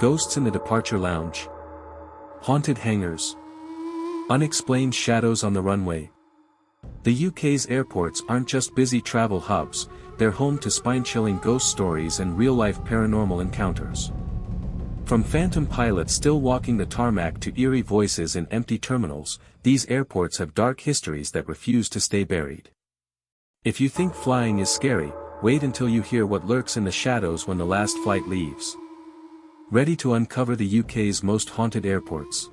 Ghosts in the departure lounge. Haunted hangars. Unexplained shadows on the runway. The UK's airports aren't just busy travel hubs, they're home to spine-chilling ghost stories and real-life paranormal encounters. From phantom pilots still walking the tarmac to eerie voices in empty terminals, these airports have dark histories that refuse to stay buried. If you think flying is scary, wait until you hear what lurks in the shadows when the last flight leaves. Ready to uncover the UK's most haunted airports?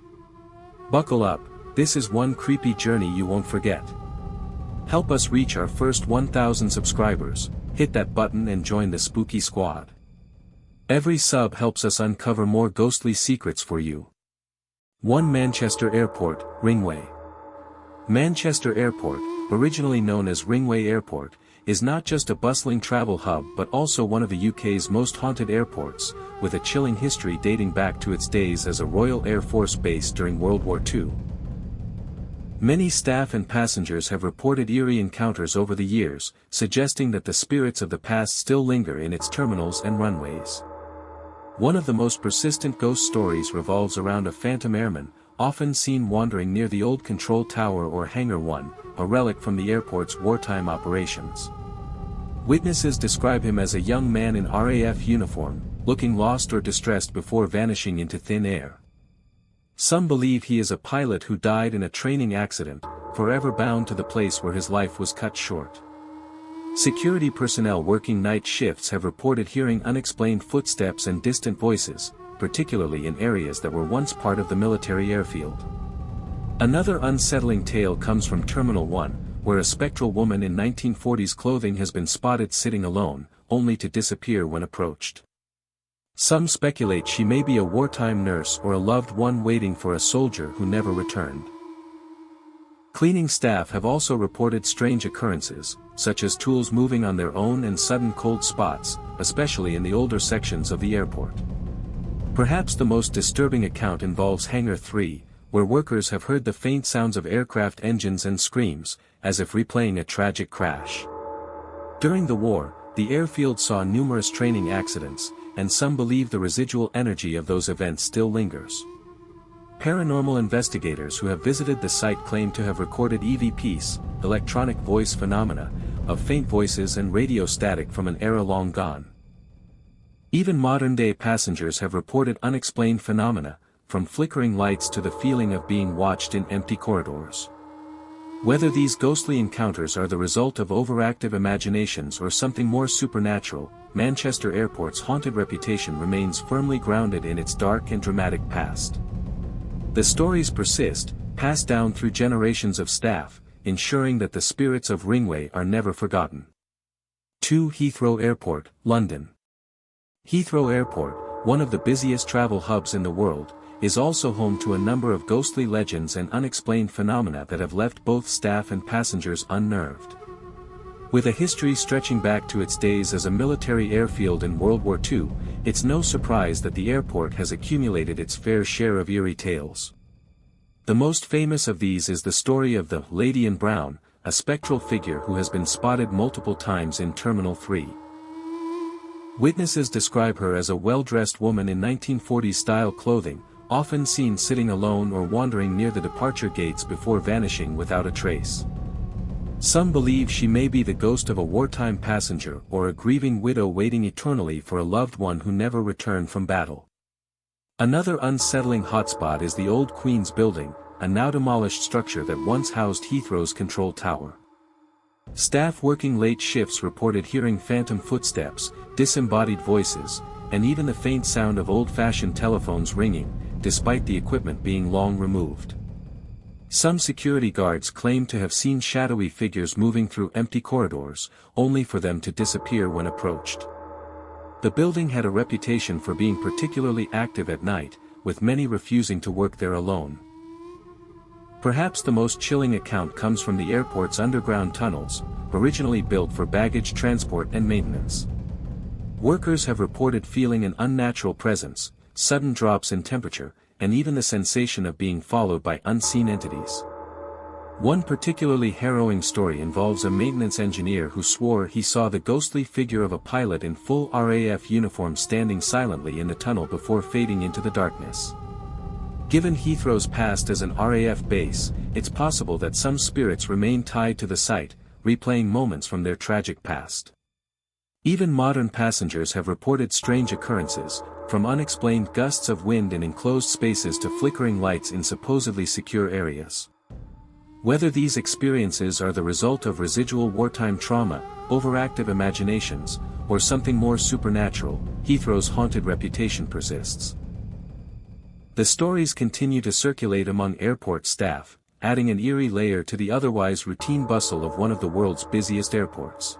Buckle up, this is one creepy journey you won't forget. Help us reach our first 1,000 subscribers, hit that button and join the spooky squad. Every sub helps us uncover more ghostly secrets for you. 1 Manchester Airport, Ringway. Manchester Airport, originally known as Ringway Airport, is not just a bustling travel hub but also one of the UK's most haunted airports, with a chilling history dating back to its days as a Royal Air Force base during World War II. Many staff and passengers have reported eerie encounters over the years, suggesting that the spirits of the past still linger in its terminals and runways. One of the most persistent ghost stories revolves around a phantom airman, often seen wandering near the old control tower or Hangar 1, a relic from the airport's wartime operations. Witnesses describe him as a young man in RAF uniform, looking lost or distressed before vanishing into thin air. Some believe he is a pilot who died in a training accident, forever bound to the place where his life was cut short. Security personnel working night shifts have reported hearing unexplained footsteps and distant voices, particularly in areas that were once part of the military airfield. Another unsettling tale comes from Terminal 1, where a spectral woman in 1940s clothing has been spotted sitting alone, only to disappear when approached. Some speculate she may be a wartime nurse or a loved one waiting for a soldier who never returned. Cleaning staff have also reported strange occurrences, such as tools moving on their own and sudden cold spots, especially in the older sections of the airport. Perhaps the most disturbing account involves Hangar 3, where workers have heard the faint sounds of aircraft engines and screams, as if replaying a tragic crash. During the war, the airfield saw numerous training accidents, and some believe the residual energy of those events still lingers. Paranormal investigators who have visited the site claim to have recorded EVPs, electronic voice phenomena, of faint voices and radio static from an era long gone. Even modern-day passengers have reported unexplained phenomena, from flickering lights to the feeling of being watched in empty corridors. Whether these ghostly encounters are the result of overactive imaginations or something more supernatural, Manchester Airport's haunted reputation remains firmly grounded in its dark and dramatic past. The stories persist, passed down through generations of staff, ensuring that the spirits of Ringway are never forgotten. 2 Heathrow Airport, London. Heathrow Airport, one of the busiest travel hubs in the world, is also home to a number of ghostly legends and unexplained phenomena that have left both staff and passengers unnerved. With a history stretching back to its days as a military airfield in World War II, it's no surprise that the airport has accumulated its fair share of eerie tales. The most famous of these is the story of the Lady in Brown, a spectral figure who has been spotted multiple times in Terminal 3. Witnesses describe her as a well-dressed woman in 1940s-style clothing, often seen sitting alone or wandering near the departure gates before vanishing without a trace. Some believe she may be the ghost of a wartime passenger or a grieving widow waiting eternally for a loved one who never returned from battle. Another unsettling hotspot is the old Queen's Building, a now demolished structure that once housed Heathrow's control tower. Staff working late shifts reported hearing phantom footsteps, disembodied voices, and even the faint sound of old-fashioned telephones ringing, despite the equipment being long removed. Some security guards claim to have seen shadowy figures moving through empty corridors, only for them to disappear when approached. The building had a reputation for being particularly active at night, with many refusing to work there alone. Perhaps the most chilling account comes from the airport's underground tunnels, originally built for baggage transport and maintenance. Workers have reported feeling an unnatural presence, sudden drops in temperature, and even the sensation of being followed by unseen entities. One particularly harrowing story involves a maintenance engineer who swore he saw the ghostly figure of a pilot in full RAF uniform standing silently in the tunnel before fading into the darkness. Given Heathrow's past as an RAF base, it's possible that some spirits remain tied to the site, replaying moments from their tragic past. Even modern passengers have reported strange occurrences, from unexplained gusts of wind in enclosed spaces to flickering lights in supposedly secure areas. Whether these experiences are the result of residual wartime trauma, overactive imaginations, or something more supernatural, Heathrow's haunted reputation persists. The stories continue to circulate among airport staff, adding an eerie layer to the otherwise routine bustle of one of the world's busiest airports.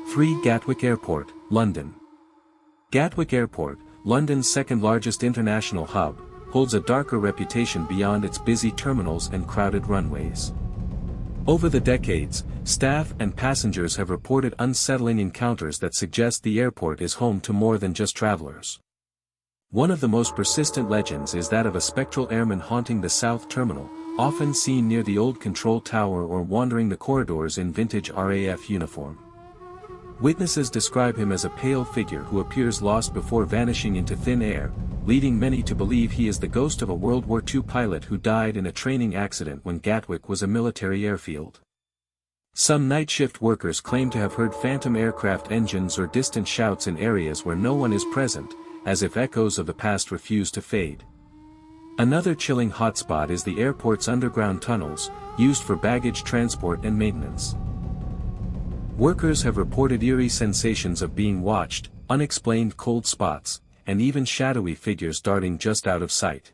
3. Gatwick Airport, London. Gatwick Airport, London's second-largest international hub, holds a darker reputation beyond its busy terminals and crowded runways. Over the decades, staff and passengers have reported unsettling encounters that suggest the airport is home to more than just travelers. One of the most persistent legends is that of a spectral airman haunting the South Terminal, often seen near the old control tower or wandering the corridors in vintage RAF uniform. Witnesses describe him as a pale figure who appears lost before vanishing into thin air, leading many to believe he is the ghost of a World War II pilot who died in a training accident when Gatwick was a military airfield. Some night shift workers claim to have heard phantom aircraft engines or distant shouts in areas where no one is present, as if echoes of the past refuse to fade. Another chilling hotspot is the airport's underground tunnels, used for baggage transport and maintenance. Workers have reported eerie sensations of being watched, unexplained cold spots, and even shadowy figures darting just out of sight.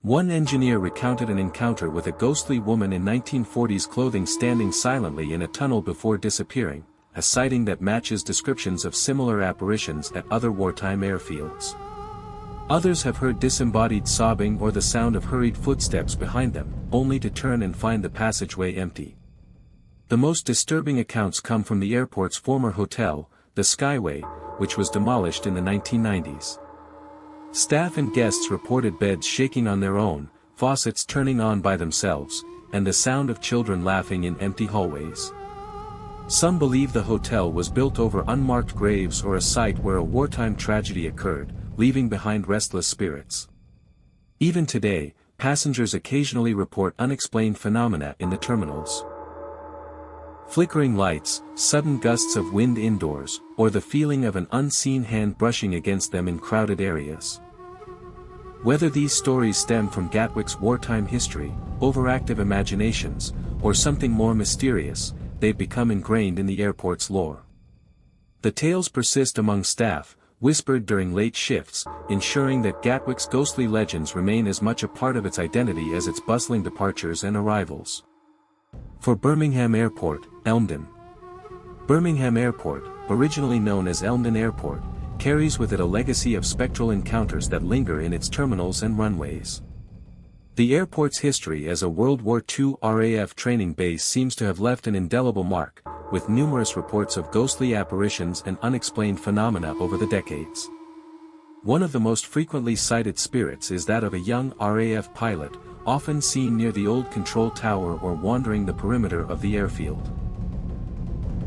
One engineer recounted an encounter with a ghostly woman in 1940s clothing standing silently in a tunnel before disappearing, a sighting that matches descriptions of similar apparitions at other wartime airfields. Others have heard disembodied sobbing or the sound of hurried footsteps behind them, only to turn and find the passageway empty. The most disturbing accounts come from the airport's former hotel, the Skyway, which was demolished in the 1990s. Staff and guests reported beds shaking on their own, faucets turning on by themselves, and the sound of children laughing in empty hallways. Some believe the hotel was built over unmarked graves or a site where a wartime tragedy occurred, leaving behind restless spirits. Even today, passengers occasionally report unexplained phenomena in the terminals. Flickering lights, sudden gusts of wind indoors, or the feeling of an unseen hand brushing against them in crowded areas. Whether these stories stem from Gatwick's wartime history, overactive imaginations, or something more mysterious, they've become ingrained in the airport's lore. The tales persist among staff, whispered during late shifts, ensuring that Gatwick's ghostly legends remain as much a part of its identity as its bustling departures and arrivals. For Birmingham Airport, Elmdon. Birmingham Airport, originally known as Elmdon Airport, carries with it a legacy of spectral encounters that linger in its terminals and runways. The airport's history as a World War II RAF training base seems to have left an indelible mark, with numerous reports of ghostly apparitions and unexplained phenomena over the decades. One of the most frequently cited spirits is that of a young RAF pilot, often seen near the old control tower or wandering the perimeter of the airfield.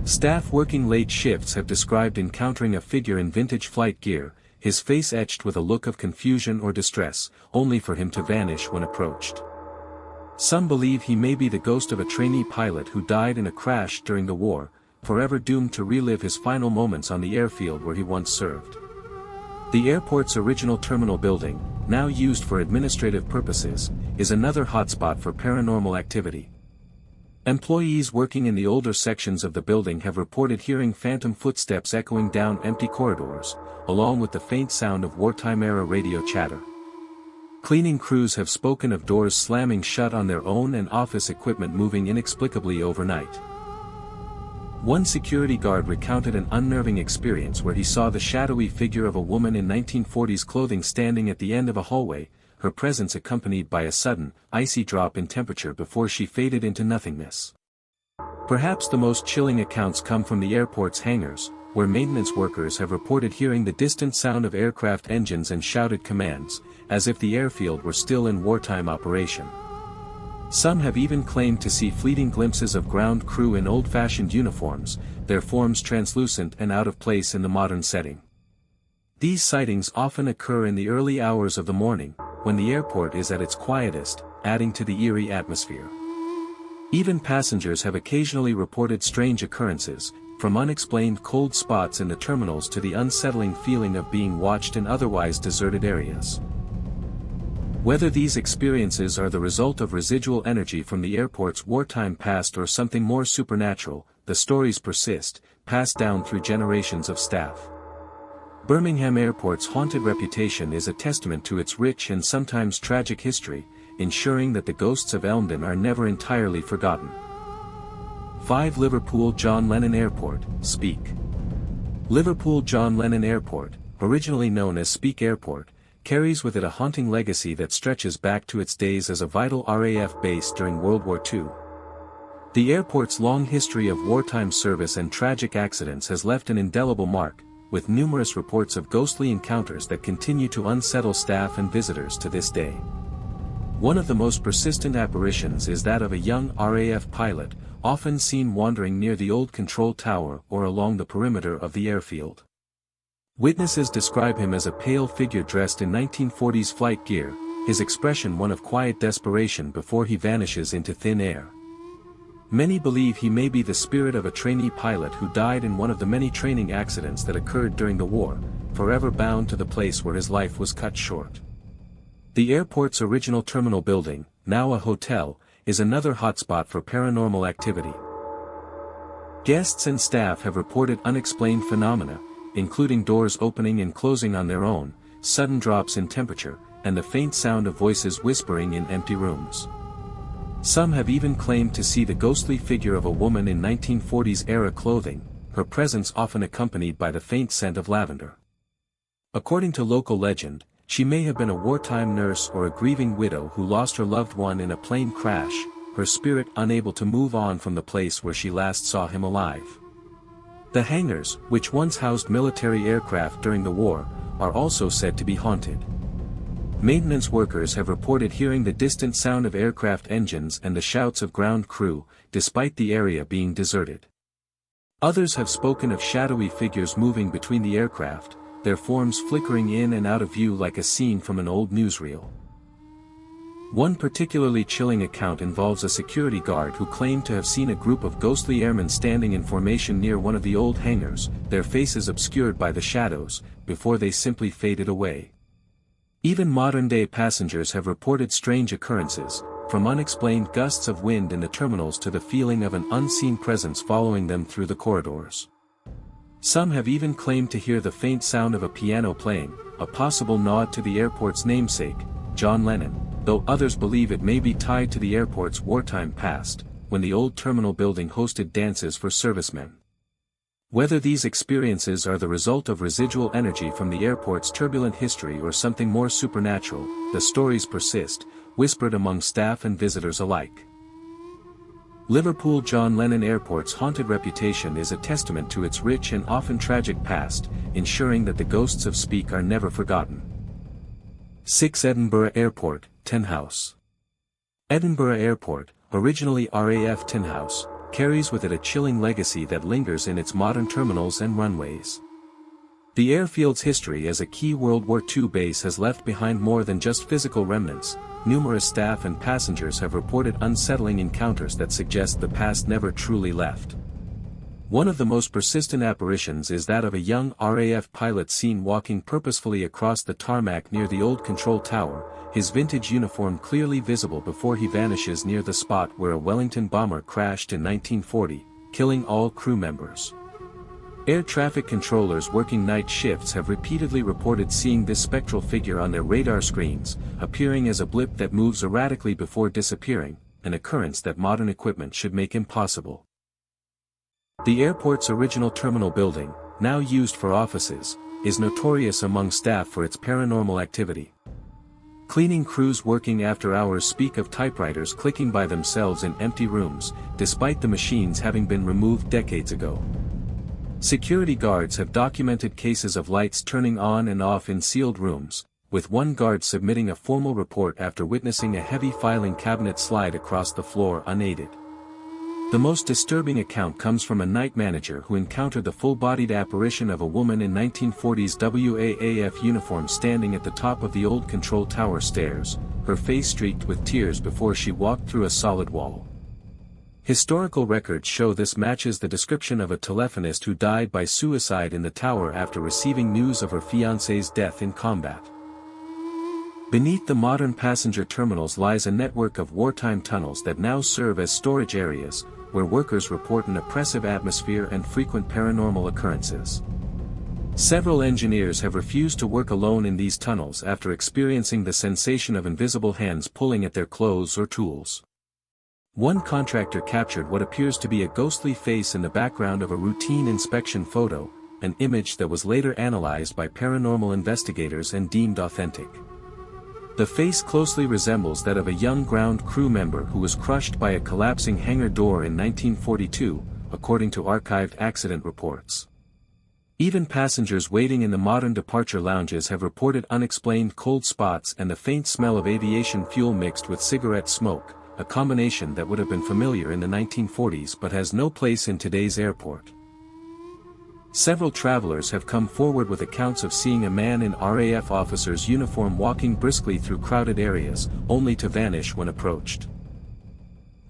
Staff working late shifts have described encountering a figure in vintage flight gear, his face etched with a look of confusion or distress, only for him to vanish when approached. Some believe he may be the ghost of a trainee pilot who died in a crash during the war, forever doomed to relive his final moments on the airfield where he once served. The airport's original terminal building, now used for administrative purposes, is another hotspot for paranormal activity. Employees working in the older sections of the building have reported hearing phantom footsteps echoing down empty corridors, along with the faint sound of wartime-era radio chatter. Cleaning crews have spoken of doors slamming shut on their own and office equipment moving inexplicably overnight. One security guard recounted an unnerving experience where he saw the shadowy figure of a woman in 1940s clothing standing at the end of a hallway, her presence accompanied by a sudden, icy drop in temperature before she faded into nothingness. Perhaps the most chilling accounts come from the airport's hangars, where maintenance workers have reported hearing the distant sound of aircraft engines and shouted commands, as if the airfield were still in wartime operation. Some have even claimed to see fleeting glimpses of ground crew in old-fashioned uniforms, their forms translucent and out of place in the modern setting. These sightings often occur in the early hours of the morning, when the airport is at its quietest, adding to the eerie atmosphere. Even passengers have occasionally reported strange occurrences, from unexplained cold spots in the terminals to the unsettling feeling of being watched in otherwise deserted areas. Whether these experiences are the result of residual energy from the airport's wartime past or something more supernatural, the stories persist, passed down through generations of staff. Birmingham Airport's haunted reputation is a testament to its rich and sometimes tragic history, ensuring that the ghosts of Elmdon are never entirely forgotten. 5. Liverpool John Lennon Airport, Speak. Liverpool John Lennon Airport, originally known as Speak Airport, carries with it a haunting legacy that stretches back to its days as a vital RAF base during World War II. The airport's long history of wartime service and tragic accidents has left an indelible mark, with numerous reports of ghostly encounters that continue to unsettle staff and visitors to this day. One of the most persistent apparitions is that of a young RAF pilot, often seen wandering near the old control tower or along the perimeter of the airfield. Witnesses describe him as a pale figure dressed in 1940s flight gear, his expression one of quiet desperation before he vanishes into thin air. Many believe he may be the spirit of a trainee pilot who died in one of the many training accidents that occurred during the war, forever bound to the place where his life was cut short. The airport's original terminal building, now a hotel, is another hotspot for paranormal activity. Guests and staff have reported unexplained phenomena, including doors opening and closing on their own, sudden drops in temperature, and the faint sound of voices whispering in empty rooms. Some have even claimed to see the ghostly figure of a woman in 1940s-era clothing, her presence often accompanied by the faint scent of lavender. According to local legend, she may have been a wartime nurse or a grieving widow who lost her loved one in a plane crash, her spirit unable to move on from the place where she last saw him alive. The hangars, which once housed military aircraft during the war, are also said to be haunted. Maintenance workers have reported hearing the distant sound of aircraft engines and the shouts of ground crew, despite the area being deserted. Others have spoken of shadowy figures moving between the aircraft, their forms flickering in and out of view like a scene from an old newsreel. One particularly chilling account involves a security guard who claimed to have seen a group of ghostly airmen standing in formation near one of the old hangars, their faces obscured by the shadows, before they simply faded away. Even modern-day passengers have reported strange occurrences, from unexplained gusts of wind in the terminals to the feeling of an unseen presence following them through the corridors. Some have even claimed to hear the faint sound of a piano playing, a possible nod to the airport's namesake, John Lennon, though others believe it may be tied to the airport's wartime past, when the old terminal building hosted dances for servicemen. Whether these experiences are the result of residual energy from the airport's turbulent history or something more supernatural, the stories persist, whispered among staff and visitors alike. Liverpool John Lennon Airport's haunted reputation is a testament to its rich and often tragic past, ensuring that the ghosts of Speak are never forgotten. 6. Edinburgh Airport, Tin House. Edinburgh Airport, originally RAF Tin House, carries with it a chilling legacy that lingers in its modern terminals and runways. The airfield's history as a key World War II base has left behind more than just physical remnants. Numerous staff and passengers have reported unsettling encounters that suggest the past never truly left. One of the most persistent apparitions is that of a young RAF pilot seen walking purposefully across the tarmac near the old control tower, his vintage uniform clearly visible before he vanishes near the spot where a Wellington bomber crashed in 1940, killing all crew members. Air traffic controllers working night shifts have repeatedly reported seeing this spectral figure on their radar screens, appearing as a blip that moves erratically before disappearing, an occurrence that modern equipment should make impossible. The airport's original terminal building, now used for offices, is notorious among staff for its paranormal activity. Cleaning crews working after hours speak of typewriters clicking by themselves in empty rooms, despite the machines having been removed decades ago. Security guards have documented cases of lights turning on and off in sealed rooms, with one guard submitting a formal report after witnessing a heavy filing cabinet slide across the floor unaided. The most disturbing account comes from a night manager who encountered the full-bodied apparition of a woman in 1940s WAAF uniform standing at the top of the old control tower stairs, her face streaked with tears before she walked through a solid wall. Historical records show this matches the description of a telephonist who died by suicide in the tower after receiving news of her fiancé's death in combat. Beneath the modern passenger terminals lies a network of wartime tunnels that now serve as storage areas, where workers report an oppressive atmosphere and frequent paranormal occurrences. Several engineers have refused to work alone in these tunnels after experiencing the sensation of invisible hands pulling at their clothes or tools. One contractor captured what appears to be a ghostly face in the background of a routine inspection photo, an image that was later analyzed by paranormal investigators and deemed authentic. The face closely resembles that of a young ground crew member who was crushed by a collapsing hangar door in 1942, according to archived accident reports. Even passengers waiting in the modern departure lounges have reported unexplained cold spots and the faint smell of aviation fuel mixed with cigarette smoke, a combination that would have been familiar in the 1940s but has no place in today's airport. Several travelers have come forward with accounts of seeing a man in RAF officer's uniform walking briskly through crowded areas, only to vanish when approached.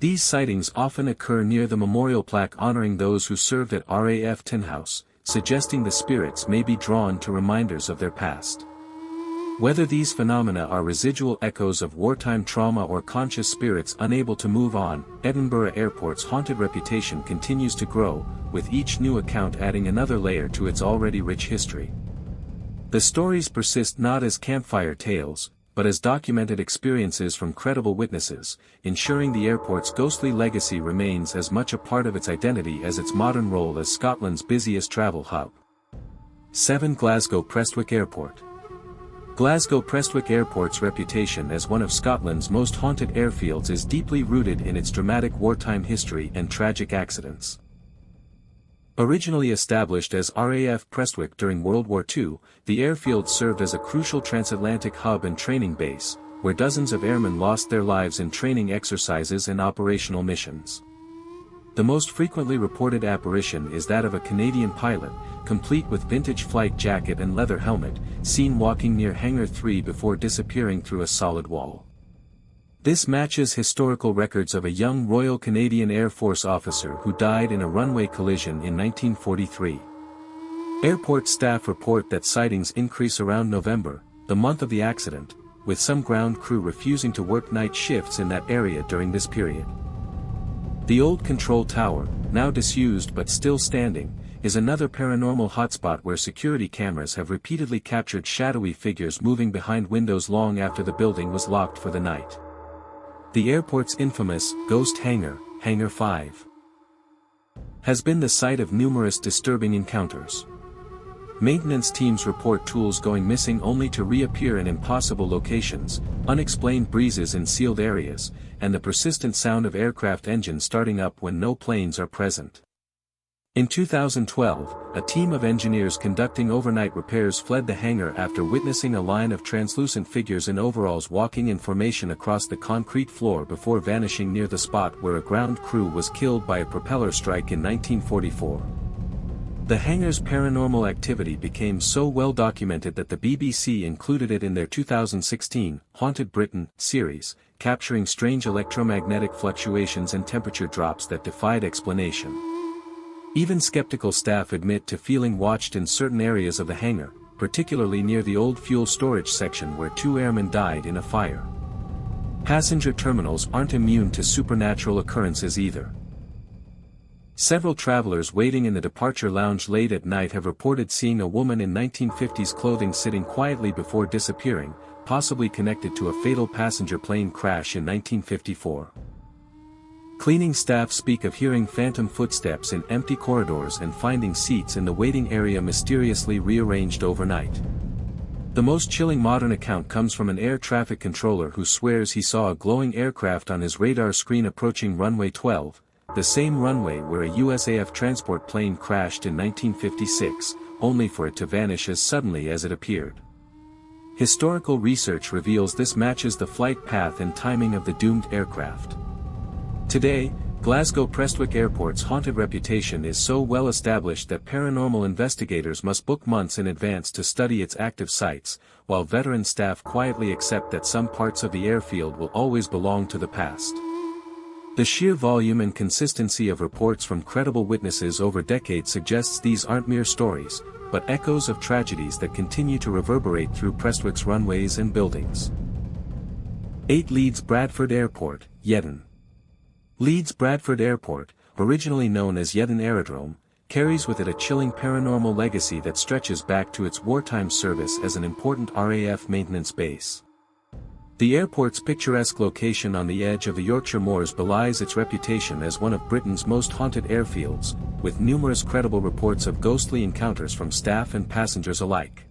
These sightings often occur near the memorial plaque honoring those who served at RAF Tin House, suggesting the spirits may be drawn to reminders of their past. Whether these phenomena are residual echoes of wartime trauma or conscious spirits unable to move on, Edinburgh Airport's haunted reputation continues to grow, with each new account adding another layer to its already rich history. The stories persist not as campfire tales, but as documented experiences from credible witnesses, ensuring the airport's ghostly legacy remains as much a part of its identity as its modern role as Scotland's busiest travel hub. 7. Glasgow Prestwick Airport. Glasgow Prestwick Airport's reputation as one of Scotland's most haunted airfields is deeply rooted in its dramatic wartime history and tragic accidents. Originally established as RAF Prestwick during World War II, the airfield served as a crucial transatlantic hub and training base, where dozens of airmen lost their lives in training exercises and operational missions. The most frequently reported apparition is that of a Canadian pilot, complete with vintage flight jacket and leather helmet, seen walking near Hangar 3 before disappearing through a solid wall. This matches historical records of a young Royal Canadian Air Force officer who died in a runway collision in 1943. Airport staff report that sightings increase around November, the month of the accident, with some ground crew refusing to work night shifts in that area during this period. The old control tower, now disused but still standing, is another paranormal hotspot where security cameras have repeatedly captured shadowy figures moving behind windows long after the building was locked for the night. The airport's infamous ghost hangar, Hangar 5, has been the site of numerous disturbing encounters. Maintenance teams report tools going missing only to reappear in impossible locations, unexplained breezes in sealed areas, and the persistent sound of aircraft engines starting up when no planes are present. In 2012, a team of engineers conducting overnight repairs fled the hangar after witnessing a line of translucent figures in overalls walking in formation across the concrete floor before vanishing near the spot where a ground crew was killed by a propeller strike in 1944. The hangar's paranormal activity became so well documented that the BBC included it in their 2016 Haunted Britain series, capturing strange electromagnetic fluctuations and temperature drops that defied explanation. Even skeptical staff admit to feeling watched in certain areas of the hangar, particularly near the old fuel storage section where 2 airmen died in a fire. Passenger terminals aren't immune to supernatural occurrences either. Several travelers waiting in the departure lounge late at night have reported seeing a woman in 1950s clothing sitting quietly before disappearing, possibly connected to a fatal passenger plane crash in 1954. Cleaning staff speak of hearing phantom footsteps in empty corridors and finding seats in the waiting area mysteriously rearranged overnight. The most chilling modern account comes from an air traffic controller who swears he saw a glowing aircraft on his radar screen approaching runway 12, the same runway where a USAF transport plane crashed in 1956, only for it to vanish as suddenly as it appeared. Historical research reveals this matches the flight path and timing of the doomed aircraft. Today, Glasgow Prestwick Airport's haunted reputation is so well established that paranormal investigators must book months in advance to study its active sites, while veteran staff quietly accept that some parts of the airfield will always belong to the past. The sheer volume and consistency of reports from credible witnesses over decades suggests these aren't mere stories, but echoes of tragedies that continue to reverberate through Prestwick's runways and buildings. 8 Leeds Bradford Airport, Yeadon. Leeds Bradford Airport, originally known as Yeadon Aerodrome, carries with it a chilling paranormal legacy that stretches back to its wartime service as an important RAF maintenance base. The airport's picturesque location on the edge of the Yorkshire moors belies its reputation as one of Britain's most haunted airfields, with numerous credible reports of ghostly encounters from staff and passengers alike.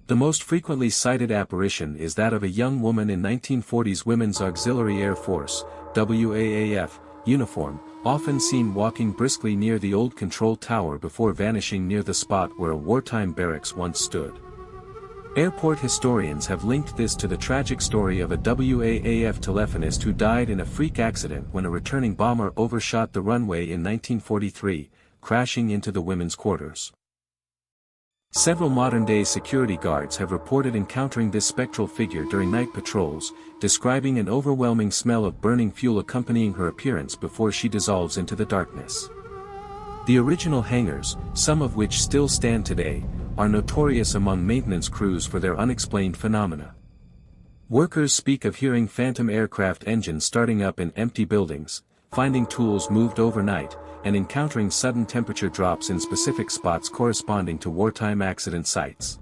The most frequently cited apparition is that of a young woman in 1940s Women's Auxiliary Air Force, WAAF, uniform, often seen walking briskly near the old control tower before vanishing near the spot where a wartime barracks once stood. Airport historians have linked this to the tragic story of a WAAF telephonist who died in a freak accident when a returning bomber overshot the runway in 1943, crashing into the women's quarters. Several modern-day security guards have reported encountering this spectral figure during night patrols, describing an overwhelming smell of burning fuel accompanying her appearance before she dissolves into the darkness. The original hangars, some of which still stand today, are notorious among maintenance crews for their unexplained phenomena. Workers speak of hearing phantom aircraft engines starting up in empty buildings, finding tools moved overnight, and encountering sudden temperature drops in specific spots corresponding to wartime accident sites.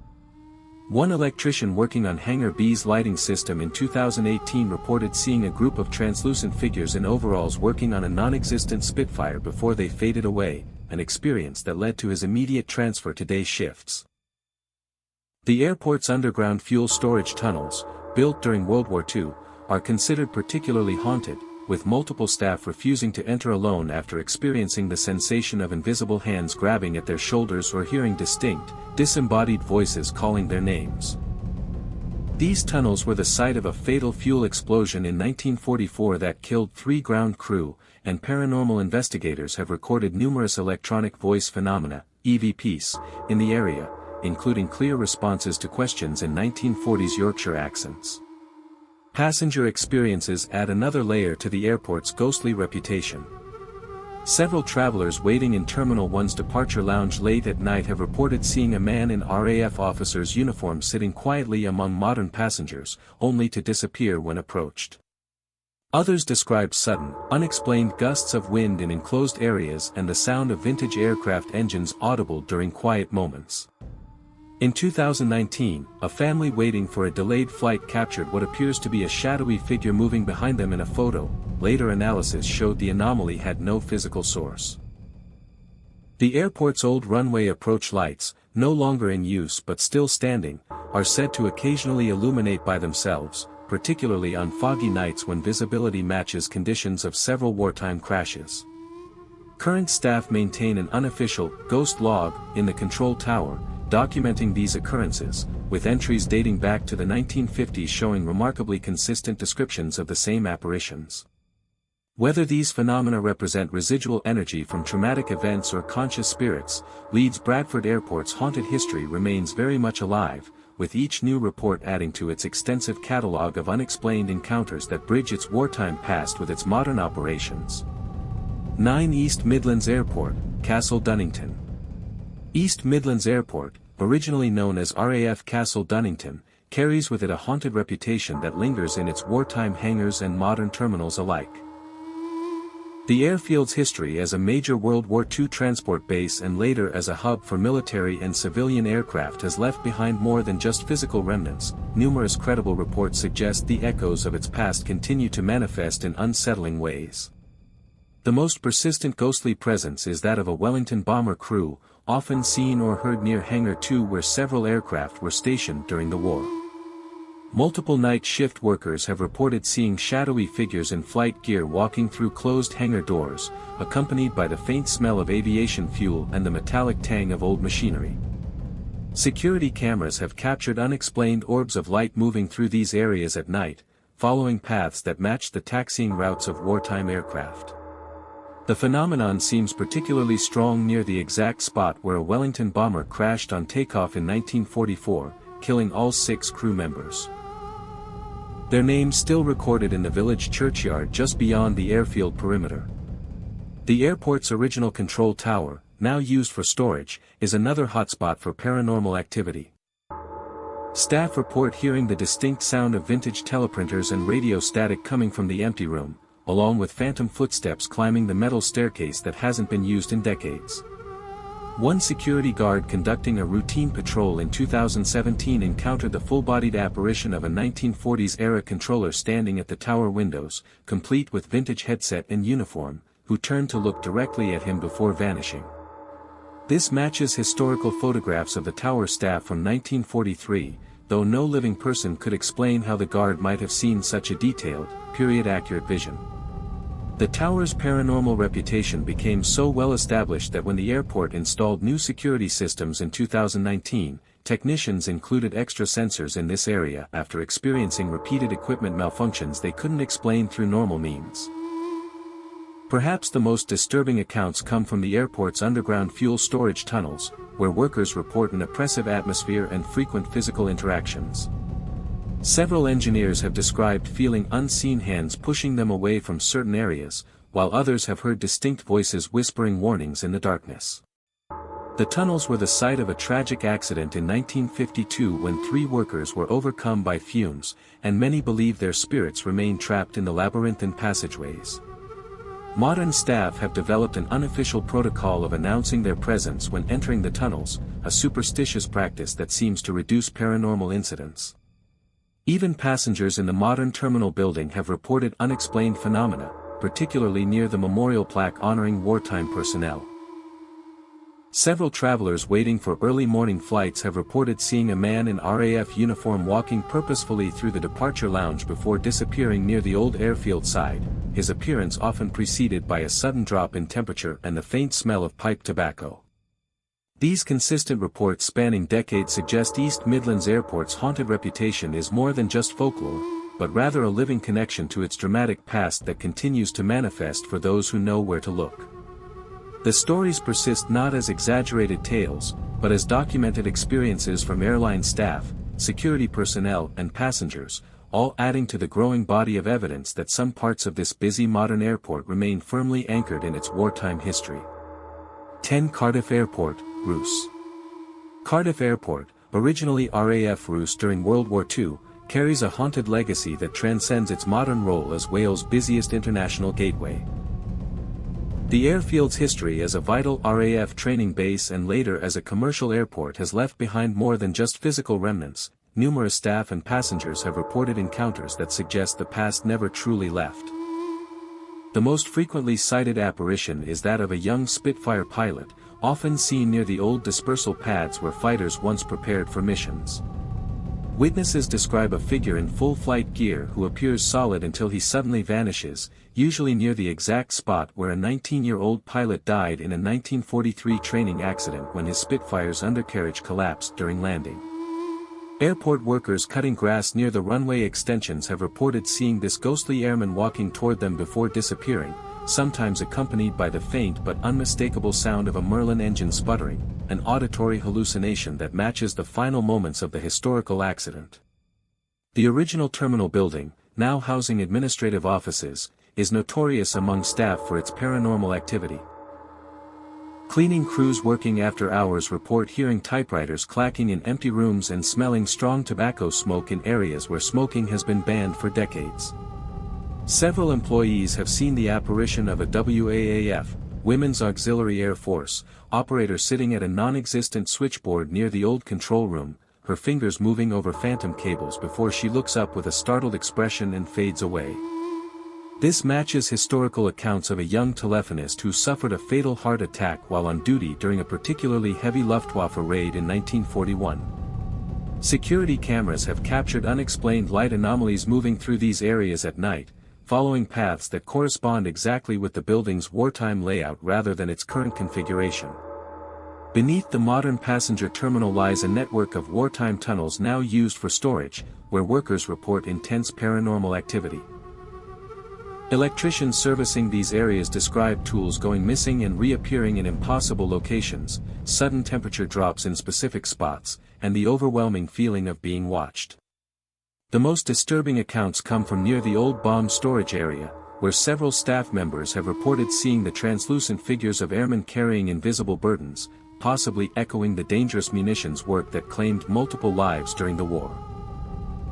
One electrician working on Hangar B's lighting system in 2018 reported seeing a group of translucent figures in overalls working on a non-existent Spitfire before they faded away, an experience that led to his immediate transfer to day shifts. The airport's underground fuel storage tunnels, built during World War II, are considered particularly haunted, with multiple staff refusing to enter alone after experiencing the sensation of invisible hands grabbing at their shoulders or hearing distinct, disembodied voices calling their names. These tunnels were the site of a fatal fuel explosion in 1944 that killed 3 ground crew, and paranormal investigators have recorded numerous electronic voice phenomena, EVPs, in the area, including clear responses to questions in 1940s Yorkshire accents. Passenger experiences add another layer to the airport's ghostly reputation. Several travelers waiting in Terminal 1's departure lounge late at night have reported seeing a man in RAF officer's uniform sitting quietly among modern passengers, only to disappear when approached. Others described sudden, unexplained gusts of wind in enclosed areas and the sound of vintage aircraft engines audible during quiet moments. In 2019, a family waiting for a delayed flight captured what appears to be a shadowy figure moving behind them in a photo. Later analysis showed the anomaly had no physical source. The airport's old runway approach lights, no longer in use but still standing, are said to occasionally illuminate by themselves, particularly on foggy nights when visibility matches conditions of several wartime crashes. Current staff maintain an unofficial ghost log in the control tower, documenting these occurrences, with entries dating back to the 1950s showing remarkably consistent descriptions of the same apparitions. Whether these phenomena represent residual energy from traumatic events or conscious spirits, Leeds Bradford Airport's haunted history remains very much alive, with each new report adding to its extensive catalogue of unexplained encounters that bridge its wartime past with its modern operations. 9 East Midlands Airport, Castle Donington. East Midlands Airport, originally known as RAF Castle Donington, carries with it a haunted reputation that lingers in its wartime hangars and modern terminals alike. The airfield's history as a major World War II transport base and later as a hub for military and civilian aircraft has left behind more than just physical remnants. Numerous credible reports suggest the echoes of its past continue to manifest in unsettling ways. The most persistent ghostly presence is that of a Wellington bomber crew, often seen or heard near Hangar 2 where several aircraft were stationed during the war. Multiple night shift workers have reported seeing shadowy figures in flight gear walking through closed hangar doors, accompanied by the faint smell of aviation fuel and the metallic tang of old machinery. Security cameras have captured unexplained orbs of light moving through these areas at night, following paths that match the taxiing routes of wartime aircraft. The phenomenon seems particularly strong near the exact spot where a Wellington bomber crashed on takeoff in 1944, killing all 6 crew members. Their names still recorded in the village churchyard just beyond the airfield perimeter. The airport's original control tower, now used for storage, is another hotspot for paranormal activity. Staff report hearing the distinct sound of vintage teleprinters and radio static coming from the empty room, along with phantom footsteps climbing the metal staircase that hasn't been used in decades. One security guard conducting a routine patrol in 2017 encountered the full-bodied apparition of a 1940s-era controller standing at the tower windows, complete with vintage headset and uniform, who turned to look directly at him before vanishing. This matches historical photographs of the tower staff from 1943, though no living person could explain how the guard might have seen such a detailed, period-accurate vision. The tower's paranormal reputation became so well established that when the airport installed new security systems in 2019, technicians included extra sensors in this area after experiencing repeated equipment malfunctions they couldn't explain through normal means. Perhaps the most disturbing accounts come from the airport's underground fuel storage tunnels, where workers report an oppressive atmosphere and frequent physical interactions. Several engineers have described feeling unseen hands pushing them away from certain areas, while others have heard distinct voices whispering warnings in the darkness. The tunnels were the site of a tragic accident in 1952 when 3 workers were overcome by fumes, and many believe their spirits remain trapped in the labyrinthine passageways. Modern staff have developed an unofficial protocol of announcing their presence when entering the tunnels, a superstitious practice that seems to reduce paranormal incidents. Even passengers in the modern terminal building have reported unexplained phenomena, particularly near the memorial plaque honoring wartime personnel. Several travelers waiting for early morning flights have reported seeing a man in RAF uniform walking purposefully through the departure lounge before disappearing near the old airfield side, his appearance often preceded by a sudden drop in temperature and the faint smell of pipe tobacco. These consistent reports spanning decades suggest East Midlands Airport's haunted reputation is more than just folklore, but rather a living connection to its dramatic past that continues to manifest for those who know where to look. The stories persist not as exaggerated tales, but as documented experiences from airline staff, security personnel and passengers, all adding to the growing body of evidence that some parts of this busy modern airport remain firmly anchored in its wartime history. 10 Cardiff Airport, Rus. Cardiff Airport, originally RAF Rus during World War II, carries a haunted legacy that transcends its modern role as Wales' busiest international gateway. The airfield's history as a vital RAF training base and later as a commercial airport has left behind more than just physical remnants. Numerous staff and passengers have reported encounters that suggest the past never truly left. The most frequently cited apparition is that of a young Spitfire pilot, often seen near the old dispersal pads where fighters once prepared for missions. Witnesses describe a figure in full flight gear who appears solid until he suddenly vanishes, usually near the exact spot where a 19-year-old pilot died in a 1943 training accident when his Spitfire's undercarriage collapsed during landing. Airport workers cutting grass near the runway extensions have reported seeing this ghostly airman walking toward them before disappearing, sometimes accompanied by the faint but unmistakable sound of a Merlin engine sputtering, an auditory hallucination that matches the final moments of the historical accident. The original terminal building, now housing administrative offices, is notorious among staff for its paranormal activity. Cleaning crews working after hours report hearing typewriters clacking in empty rooms and smelling strong tobacco smoke in areas where smoking has been banned for decades. Several employees have seen the apparition of a WAAF, Women's Auxiliary Air Force, operator sitting at a non-existent switchboard near the old control room, her fingers moving over phantom cables before she looks up with a startled expression and fades away. This matches historical accounts of a young telephonist who suffered a fatal heart attack while on duty during a particularly heavy Luftwaffe raid in 1941. Security cameras have captured unexplained light anomalies moving through these areas at night, following paths that correspond exactly with the building's wartime layout rather than its current configuration. Beneath the modern passenger terminal lies a network of wartime tunnels now used for storage, where workers report intense paranormal activity. Electricians servicing these areas describe tools going missing and reappearing in impossible locations, sudden temperature drops in specific spots, and the overwhelming feeling of being watched. The most disturbing accounts come from near the old bomb storage area, where several staff members have reported seeing the translucent figures of airmen carrying invisible burdens, possibly echoing the dangerous munitions work that claimed multiple lives during the war.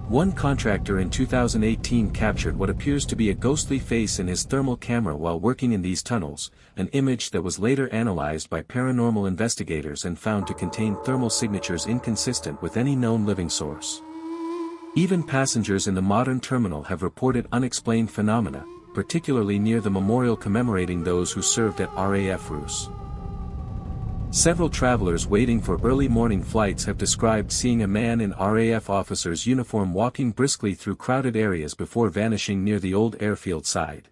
One contractor in 2018 captured what appears to be a ghostly face in his thermal camera while working in these tunnels, an image that was later analyzed by paranormal investigators and found to contain thermal signatures inconsistent with any known living source. Even passengers in the modern terminal have reported unexplained phenomena, particularly near the memorial commemorating those who served at RAF Rus. Several travelers waiting for early morning flights have described seeing a man in RAF officer's uniform walking briskly through crowded areas before vanishing near the old airfield side.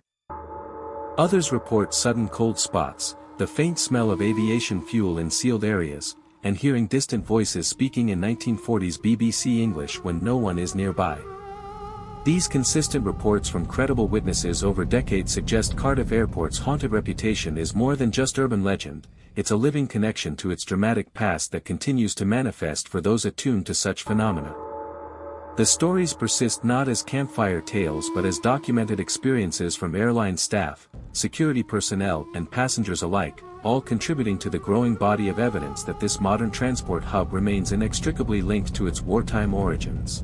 Others report sudden cold spots, the faint smell of aviation fuel in sealed areas, and hearing distant voices speaking in 1940s BBC English when no one is nearby. These consistent reports from credible witnesses over decades suggest Cardiff Airport's haunted reputation is more than just urban legend. It's a living connection to its dramatic past that continues to manifest for those attuned to such phenomena. The stories persist not as campfire tales but as documented experiences from airline staff, security personnel and passengers alike, all contributing to the growing body of evidence that this modern transport hub remains inextricably linked to its wartime origins.